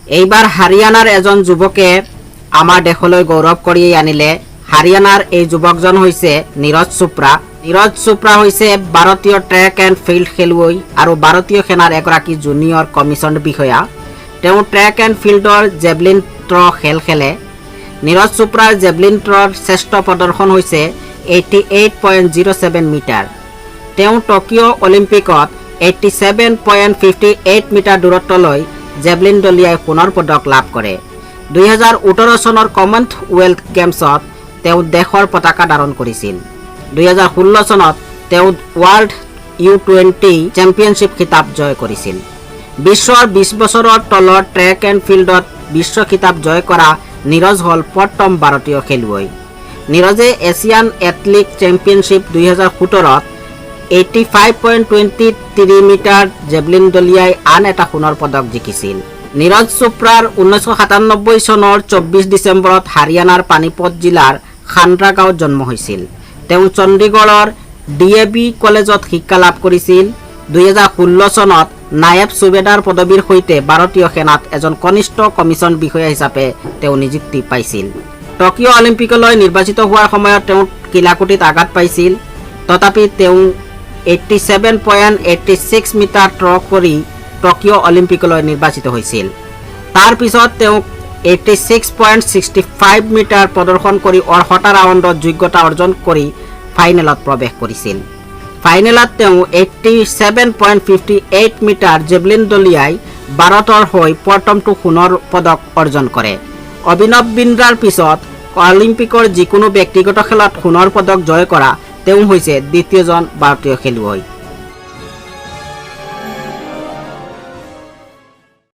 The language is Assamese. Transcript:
এইবাৰ হাৰিয়ানাৰ এজন যুৱকে আমাৰ দেশলৈ গৌৰৱ কঢ়িয়াই আনিলে। হাৰিয়ানাৰ এই যুৱকজন হৈছে নীৰজ চোপ্ৰা। নীৰজ চোপ্ৰা হৈছে ভাৰতীয় ট্ৰেক এণ্ড ফিল্ড খেলুৱৈ আৰু ভাৰতীয় সেনাৰ এগৰাকী জুনিয়ৰ কমিছন বিষয়া। তেওঁ ট্ৰেক এণ্ড ফিল্ডৰ জেভলিন থ্ৰ' খেল খেলে। নীৰজ চোপ্ৰাৰ জেভলিন থ্ৰ'ৰ শ্ৰেষ্ঠ প্ৰদৰ্শন হৈছে 88.07 মিটাৰ। তেওঁ টকিঅ' অলিম্পিকত 87.58 মিটাৰ দূৰত্বলৈ জেভলিন দলিয়াই সোণৰ পদক লাভ কৰে। 2018 চনৰ কমনৱেলথ গেমছত তেওঁ দেশৰ পতাকা ধাৰণ কৰিছিল। 2016 চনত তেওঁ ৱৰ্ল্ড U20 চেম্পিয়নশ্বিপ খিতাপ জয় কৰিছিল। বিশ্বৰ 20 বছৰৰ তলৰ ট্ৰেক এণ্ড ফিল্ডত বিশ্ব খিতাপ জয় কৰা নীৰজ হ'ল প্ৰথম ভাৰতীয় খেলুৱৈ। নীৰজে এছিয়ান এথলেটিক চেম্পিয়নশ্বিপ 2017ত 85.23 মিটাৰ জেভলিন দলিয়াই আন এটা সোণৰ পদক জিকিছিল। নীৰজ চোপ্ৰাৰ 1997 চনৰ 24 ডিচেম্বৰত হাৰিয়ানাৰ পানীপত জিলাৰ খান্দ্ৰা গাঁৱত জন্ম হৈছিল। তেওঁ চণ্ডীগড়ৰ DAV কলেজত শিক্ষা লাভ কৰিছিল। 2016 চনত নায়েব সুবেদাৰ পদবীৰ সৈতে ভাৰতীয় সেনাত এজন কনিষ্ঠ কমিছন বিষয়া হিচাপে তেওঁ নিযুক্তি পাইছিল। টকিঅ' অলিম্পিকলৈ নিৰ্বাচিত হোৱাৰ সময়ত তেওঁ কিলাকুটিত আঘাত পাইছিল। তথাপি তেওঁ 87.86 মিটাৰ থ্ৰ' কৰি টকিঅ' অলিম্পিকলৈ নিৰ্বাচিত হৈছিল। তাৰ পিছত তেওঁ 86.65 মিটাৰ প্ৰদৰ্শন কৰি অৰ্হতা ৰাউণ্ডত যোগ্যতা অৰ্জন কৰি ফাইনেলত প্ৰৱেশ কৰিছিল। ফাইনেলত তেওঁ 87.58 মিটাৰ জেভলিন দলিয়াই ভাৰতৰ হৈ প্ৰথমটো সোণৰ পদক অৰ্জন কৰে। অভিনৱ বিন্দ্ৰাৰ পিছত অলিম্পিকৰ যিকোনো ব্যক্তিগত খেলত সোণৰ পদক জয় কৰা তেওঁ হৈছে দ্বিতীয়জন ভাৰতীয় খেলুৱৈ।